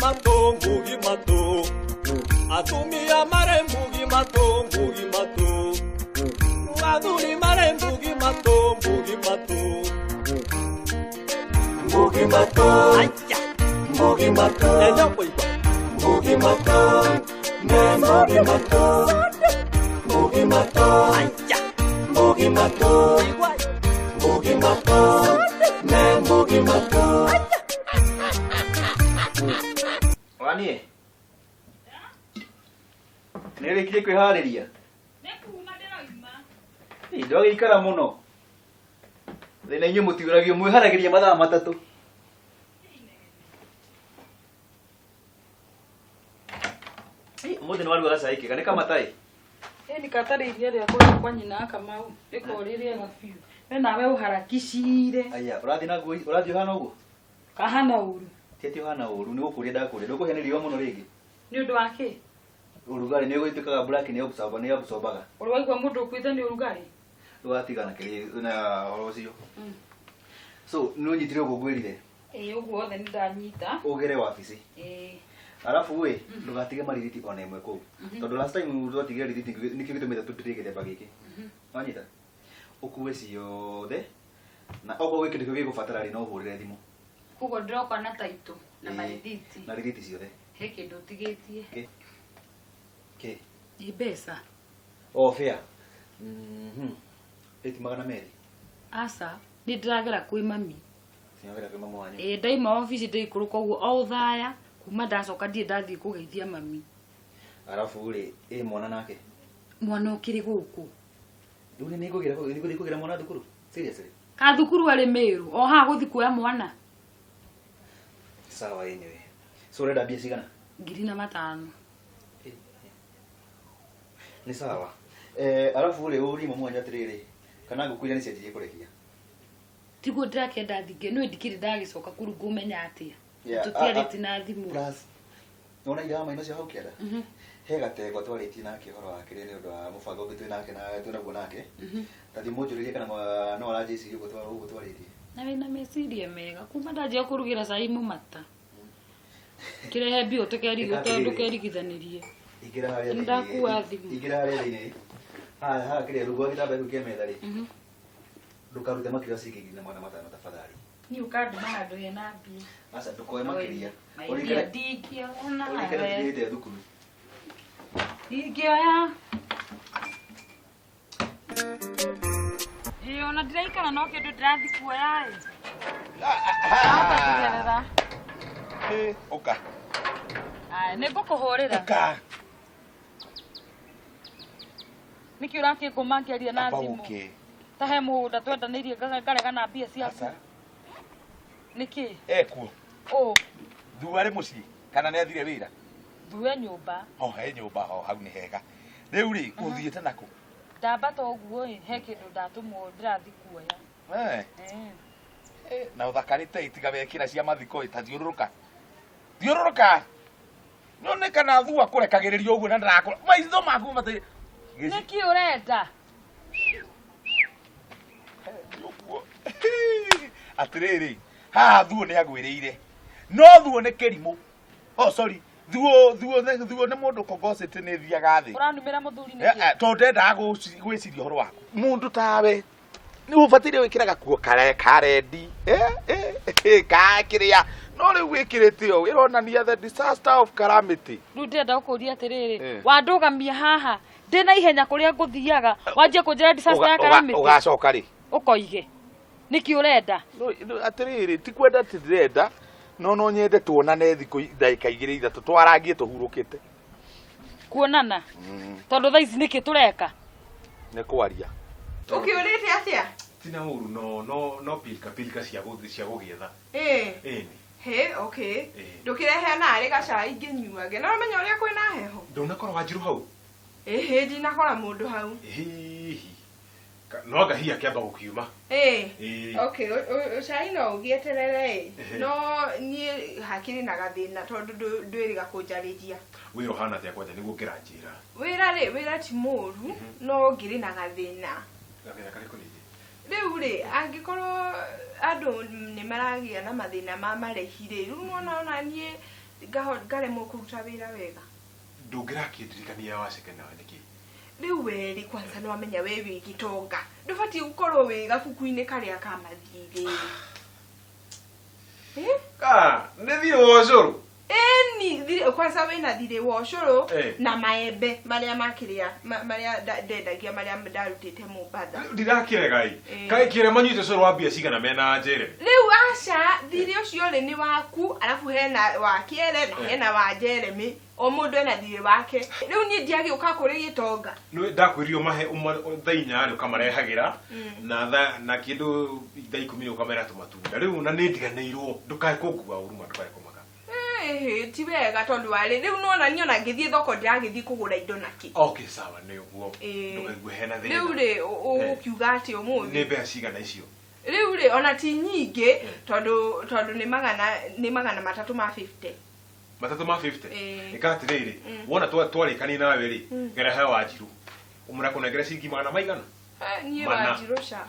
mato, mugi mato. Atumia mare mugi mato, mugi mato. Aduni mare mugi mato, mugi mato. Mugi mato, mugi mato. Mugi mato, me mugi mato. Mugi mato, mugi mato. Mugi mato, me mugi mato. Wani nere kile kwihariria nekuma nderoima ndoge ikara muno thina inyu mutiuragio mwiharagiria mathaa matatu muthi ni waruga gacaiki kana kamatai ni katari iria ria kwa nyina Kamau iko riria gabiu we nawe uharakicire aya urathi na ngui urathi hana uguo kahana uru tete hana uru ni gukuria ndakuria ndukuheneriwa muno ringi ni undu wake urugari ni guitukaga black ni obusaba ni obusobaga urwaigwa mundu kwitha ni urugari ugatigana kiri na horocio so no nyitire gugwirire uguo othe ni ndanyita ugere wabici alafu we ndugatige maririti ona imwe ku tondu last time twatigire ririti nikio gitumite tutirike themba giki wanyita ukuwe ciothe na oko wiki ndikio gigubatara ri no hurire thimu uguo ndiroka na taito na maririti na ririti ciothe he kindu tigitie ke ni mbeca fair eti magana meri asa ni ndiragera kwi mami sinagera kwi mama wanyu ndaima office ndikuru koguo o uthaya kuma ndacoka ndie ndathie kugeithia mami alafu ri mwana nake mwana ukiri guku nduri ni kugira mwana thukuru seriously ka thukuru ari miru o ha guthi kuoya mwana sawa anyway so reda bia cigana 5,000 ni sawa alafu ri uri mama wanyu atiriri kana ngukwira ni cianjie kurekia tigo ndakenda thinge no ndikiri ndagicoka kuru ngumenya atia tutiariti na thimu plus nona ira maina cia hau kienda he gatego twariti nake horo wake ni undu wa mubango ungi twina nake na twinaguo nake ta thimu njuririe kana no arajisi uguo twariti na wina meciria mega kuma ndanjia kurugira cai mumata kirehe bio tukerigithanirie igira haria ndakuwa thimu igira haria thini ha kire rugo gitamba ruke methari ndukarute makira cikigiri na mwana matano tafadhali ni ukadu mahado hena bia asa ndukoe makiria oligera dikia ona oligera diete thukuru digioya ona ndiraikara no kindu ndirathi kuoya oka ni ngukuhurira oka niki uraki kumangeria na thimu okay tahe muda twendanirie ngarega na mbia ciaku niki ekuo o thuare muci kana ne athire wira thuwe nyumba he nyumba hau ni hega riu ri uthiete nako ndambata uguo he kindu ndatumwo ndirathi kuoya na uthakarite itiga wekira cia mathiko itathiururuka nyone kana thua kurekagiriria uguo na ndarakora maitho maku mate niki urenda atiriri ha thuo ni agwiriire no thuo ni kerimu sorry thuo ni mundu kongosete ni thiaga thi uranumira muthuri ni to ndenda gwiciria horo waku mundu tawe ni ubatire wikiraga kuo karendi ka kiria no riu wikirite o ironania the disaster of calamity riu ndenda gukuria atiriri wandugamia haha ndina ihenya kuria nguthiaga wanjie kunjira disaster ya calamity ugacoka ri ukoige niki urenda atiriri ti kwenda tirenda no nyende tuonane thiku ndaika 2-3 twarangie tuhurukite kuonana tondu thaa ici niki tureka ni kwaria ukiurite atia tina uru no pilika cia gugietha he okay ndukirehe nari gacai nginyuage no menya uria kwina heho ndunakora wanjiru hau ndinakora mundu hau no ngahia kiamba gukiuma okay ucai no ugieterere no nie hakiri na gathina tondu ndwiriga kunjariria wira hana atia kwanja niguo ngiranjira wira ti muru no ngiri na gathina gathina kari kuri riu ri angikorwo andu ni maragia na mathina ma marehire riu ona nie garemwo kuruta wĩra wega ndũngĩrakĩndirikania wacekana nĩkĩ rĩu weri kwanza nĩ wamenya we wĩ Gitonga ndũbatiĩ gũkorwo wĩ gabuku-inĩ karĩa ka mathirĩ nĩ thirĩ wa ũcũrũ ni kwanza wĩna thirĩ wa ũcũrũ na maembe marĩa makĩrĩa marĩa ndendagia marĩa ndarutĩte Mombatha ndirakĩrega kaĩ kĩrĩa manyuĩte ũcũrũ wa mbia cigana mena Jeremy rĩu aca thirĩ ũcio rĩ nĩ waku alafu hena wa Kĩere na hena wa Jeremy o mũndũ ena thirĩ wake rĩu niĩ ndiagĩũka kũrĩ Gitonga ndakwĩrio mahe thaa 4 rĩ ũkamarehagĩra na kĩndũ thaa 10 ũkamera tũmatunda rĩu na nĩ ndiganĩirwo ndũkae kũngua ũruma ndũkae kũmaka ti wega tondũ warĩ rĩu nona niĩ ona ngĩthiĩ thoko ndĩragĩthiĩ kũgũra indo naki okay sawa nĩ ũguo ndũkaigue hena thĩna rĩu rĩ ũkiuga atĩ ũmũthĩ nĩ mbeca cigana icio rĩu rĩ ona ti nyingĩ tondũ nĩ 350 matatu ma 50 ikatiriri wona twarikani nawe ri gera ha Wanjiru umura kunengera cingi magana maigana niĩ Wanjiru ca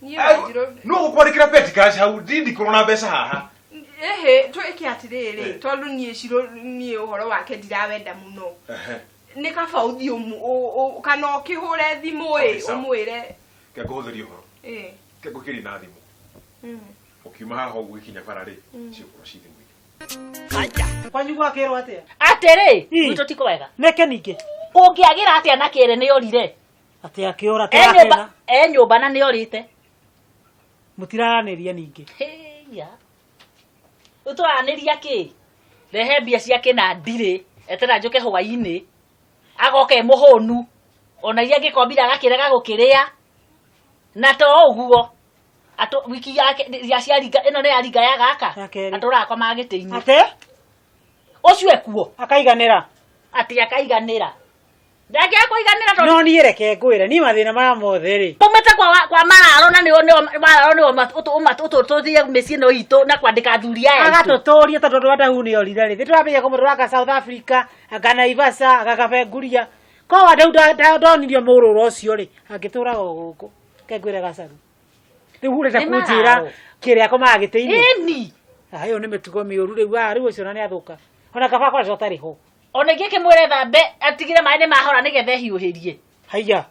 niĩ Wanjiru no gukwandikira peti cash hau ndindi kurona mbeca haha twĩke atiriri tondũ niĩ ũhoro wake ndirawenda mũno nĩ kaba ũthiĩ kana ũkĩhũre thimũ ũmwĩre ke kũhũthĩria ũhoro ke gũkĩri na thimũ ukiuma haha ũgũkinya bara ri ciũkũrwo cithimũ aja kwanyu gwakĩrwo atia atĩrĩ gwitũ tiko wega neke ningĩ kũngĩagĩra atĩa na Kĩere nĩ orire atia kĩora tĩrakena nyũmba na nĩ orite mũtiraranĩria ningĩ ya ũtũranĩria kĩ rehe mbia ciake na ndirĩ etera njoke hwainĩ agoke mũhũnu ona iria ngĩkombira agakĩrega gũkĩrĩa na to ũguo wiki yake ya ciaringa ĩno nĩ yaringa ya gaka atũrakwa magĩtĩinĩ ate ũcio ekuo akaiganĩra ati akaiganĩra ndangĩa kũiganĩra tondũ no niĩ reke ngwĩre ni mathĩna maya mothe rĩ tumĩte kwa mararo na mararo nĩ ũtũtũthie mĩciĩ ĩno itũ na kwandĩka athuri aya agatũtũria tondũ Ndwadahu nĩ orire rĩ twambĩrĩria kũmũtwara South Africa Naivasha agakabenguria kwa ndonirio mũrũro ũcio rĩ angĩtũra gũkũ ke ngwĩre Gacaru rĩu ũrenda kũnjĩra kĩrĩa akomaga gĩtĩ-inĩ ĩni ayo nĩ mĩtugo mĩũru rĩu ũcio na nĩ athũka ona kaba kwa cota rĩho ona ingĩ kĩmwĩre thambe atigire maĩ nĩ mahora nĩgetha hiũhĩrie haiya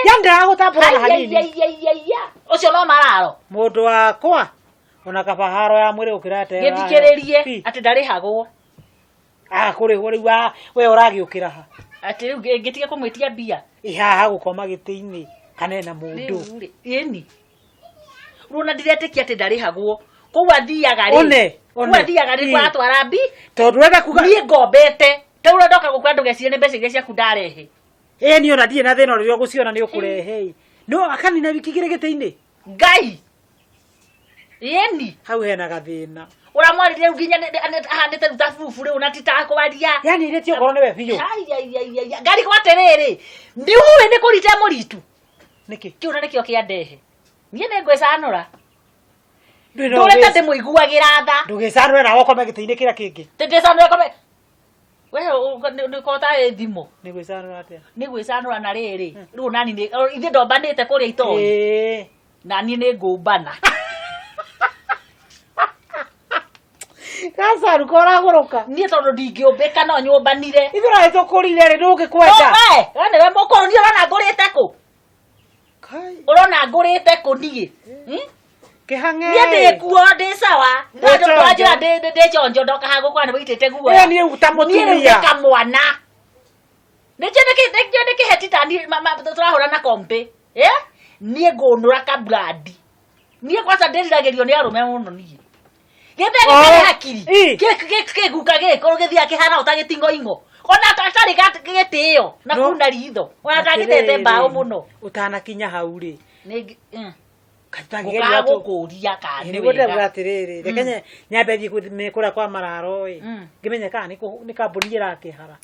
yandaga gũtambũra na hanini ũcio no mararo mũndũ wakwa ona kaba haro ya mwĩrĩ gũkĩra te gĩthikĩrĩrie atĩ ndarĩhagwo kũrĩhwo rĩu we ũragĩũkĩra ha atĩ rĩu ngĩtige kũmwĩtia mbia ihaha gũkoma gĩtĩ-inĩ kana na mũndũ ĩni rũna ndiretĩkia atĩ ndarĩhagwo kũu athiaga rĩ kũu athiaga rĩ kwaratwara mbi tondũ wega kuga niĩ ngombete teura ndoka gũkwa ndũgecire nĩ mbeca iria ciaku ndarehe niĩ ona ndirĩ na thĩna rĩrĩa ũgũciona nĩ ũkũrehe no akanina wiki igĩrĩ gĩtĩ-inĩ ngai ĩni hau hena gathĩna ũramwarĩria rĩu nginya ahandĩte rĩu tabubu rĩu na titakũaria yani irĩtio ngoro nĩwe biũ ngari kwa atĩrĩrĩ ndiũĩ nĩ kũrite mũritu nĩkĩ kĩu na nĩkĩo kĩandehe niĩ nĩ ngwĩcanũra ndũrete ndĩmũiguagĩra tha ndũgĩcanũre nawe ũkome gĩtĩ-inĩ kĩrĩa kĩngĩ ndĩcanũre kome we nĩkota thimũ nĩ gwĩcanũra atĩa nĩ gwĩcanũra na rĩrĩ rĩu nani ithuĩ ndombanĩte kũrĩa itoĩ nani nĩ ngũmbana Gacaru koragũrũka niĩ tondũ ndingĩũmbĩka no nyũmbanire ithuĩ tũkũrire rĩ ndũngĩkwenda we nĩwe mũkũrũ niĩ ũrona ngũrĩte kũ ũrona ngũrĩte kũ niĩ kĩhang'e niĩ ndĩkuo ndĩ sawa ndĩranjĩra ndĩconjo ndoka haha gũkwa nĩ wĩitĩte guoya niĩ rĩu ta mũtumia niĩ rĩu kamwana nĩkĩo nĩ kĩheti tani tũrahũra na kombe niĩ ngũnũra kabrandi niĩ kwanza ndĩriragĩrio nĩ arũme mũno niĩ gĩthĩ hakiri kĩguka gĩkũrũ gĩthiaga kĩhana ũtagĩtingo ingo ona atarĩ gĩtĩĩo na kuna ritho ona atagĩtete mbaũ mũno ũtanakinya hau rĩ gũkũria kana nĩ wega atĩrĩrĩ reke nyambe thiĩ kũrĩa kwa mararo ĩ ngĩmenye kana nĩ kambũni ĩrakĩhara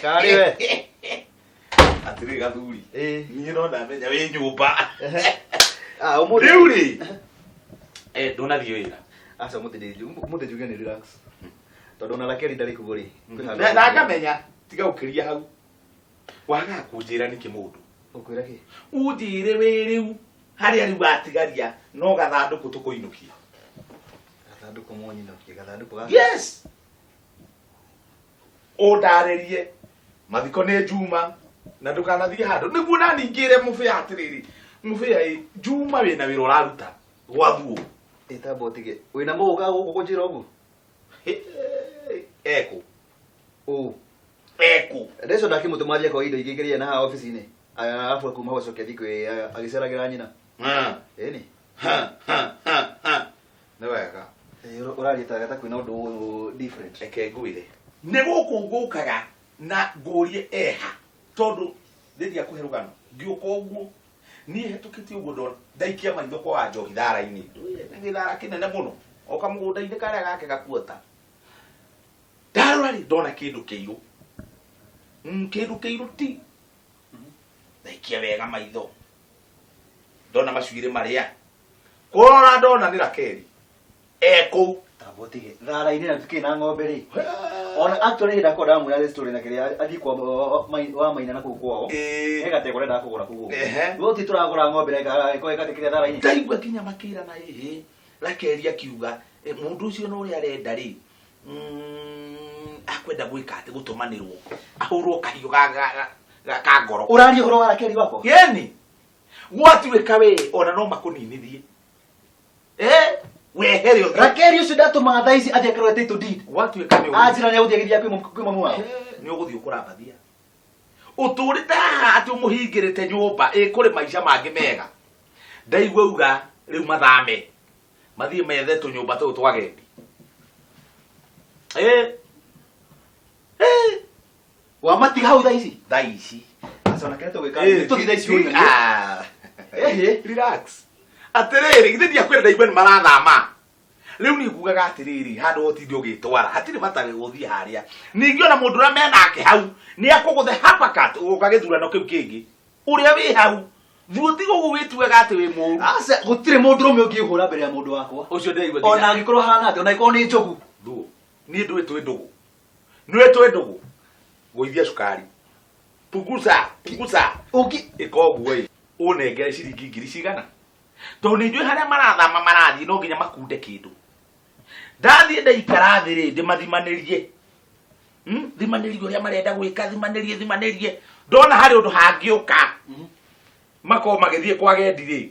karĩ we atĩrĩ gathuri niĩ no ndamenya wĩ nyũmba rĩu rĩ ndũnathiĩ wĩra aca mũthĩ njuge nĩ relax tondũ ona Rakeri ndarĩ kuo rĩ na ngamenya tiga ũkĩria hau waga kũnjĩra nĩkĩ mũndũ ũkwĩra kĩ ũnjĩre wĩ rĩu haria riu gatigaria no gathanduku tukuinukia gathanduku munyinokie gathanduku ga yes ondarerie mathiko nĩ Juma na ndũkanathie handũ nĩguo na ningĩre mũbĩa atiriri mũbĩa Juma wĩna wĩra ũraruta gwathuo etabo tige wĩna mũga gũkũ kũnjĩra ũguo eko ndeco ndakĩmũtũmaria kwa indo ingĩ na haha ofici-inĩ alafu kuma gũcokia thikũ agĩceragĩra nyina ĩni nĩ wega ũrarĩtaga ta kwĩna ũndũ different reke ngwĩre nĩ gũkũ ngũkaga na ngũrie eha tondũ rĩrĩa kũhe rũgano ngĩũka ũguo niĩ hetũkĩtie ũguo ndona ndaikia maitho kwa njohi thara-inĩ gĩthara kĩnene mũno oka mũgũnda-inĩ karĩa gake gakuota ndarora rĩ ndona kĩndũ kĩirũ kĩndũ kĩirũ ti ndaikia wega maitho ndona macuirĩ marĩa kũrora ndona nĩ Rakeri ekũu tabotige thara-inĩ na tukĩ na ng'ombe rĩ ona actually ndakora ndamwĩra story na kĩrĩa athiĩ kwa wa Maina na kũu kwao ĩgateko renda kũgũra kũu ũguo ti tũragũra ng'ombe reka ĩgatikĩria thara-inĩ ndaigua kinya makĩra na Rakeri akiuga mũndũ ũcio no ũrĩa arenda rĩ akwenda gwĩka atĩ gũtũmanĩrwo ahũrwo kahiũ ga ngoro ũraria ũhoro wa Rakeri wako yeni gwatuĩka we ona no makũninithie wehere Rakeri ũcio ndatũmaga thaa ici athiĩ akarore title deed gwatuĩka nĩ anjĩra nĩ agũthiĩ agĩthiĩ kwĩ mamu wao nĩ ũgũthiĩ ũkũrambathia ũtũrĩte haha atĩ ũmũhingĩrĩte nyũmba kũrĩ maica mangĩ mega ndaigua uga rĩu mathame mathiĩ methe tũnyũmba tũu twagendi wamatiga hau thaa ici thaa ici relax atĩrĩrĩ githĩ ndiakwĩra ndaigua nĩ marathama rĩu nĩ ngugaga atĩrĩrĩ handũ ũtinde ũgĩtwara hatirĩ bata gũthiĩ harĩa ningĩ ona mũndũ ũrĩa menake hau nĩ akũgũthe hapakat ũgoka gĩthurano kĩu kĩngĩ ũrĩa wĩ hau thuo tiga ũguo wĩtuaga atĩ wĩ mũũru aca gũtirĩ mũndũ ũrũme ũngĩhũra mbere ya mũndũ wakwa ũcio ndaigua ona angĩkorwo hana atĩ ona ĩkorwo nĩ njogu thuo niĩ ndwĩtwĩ ndũgũ nĩwĩtwĩ ndũgũ gũithia cukari punguza ĩka ũguo ũnengere ciringi ngiri cigana tondũ nĩ njũĩ harĩa marathama marathiĩ no nginya makunde kĩndũ ndathiĩ ndaikara thĩ rĩ ndĩmathimanĩrie thimanĩrie ũrĩa marenda gwĩka thimanĩrie ndona harĩ ũndũ hangĩũka makorwo magĩthiĩ kwa gendi rĩ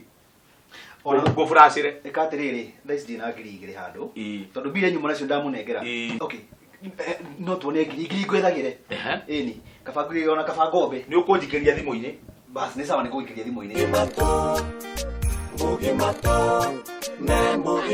ngũburacĩre ĩka atĩrĩrĩ thaa ici ndĩna ngiri igĩrĩ handũ tondũ mbia nyuma nacio ndamũnengera no tuone ngiri ngwethagĩre ĩni kaba ngiri ona kaba ngombe nĩ ũkũnjikĩria thimũ-inĩ basi nĩ sawa nĩ kũgĩkĩria thimũ-inĩ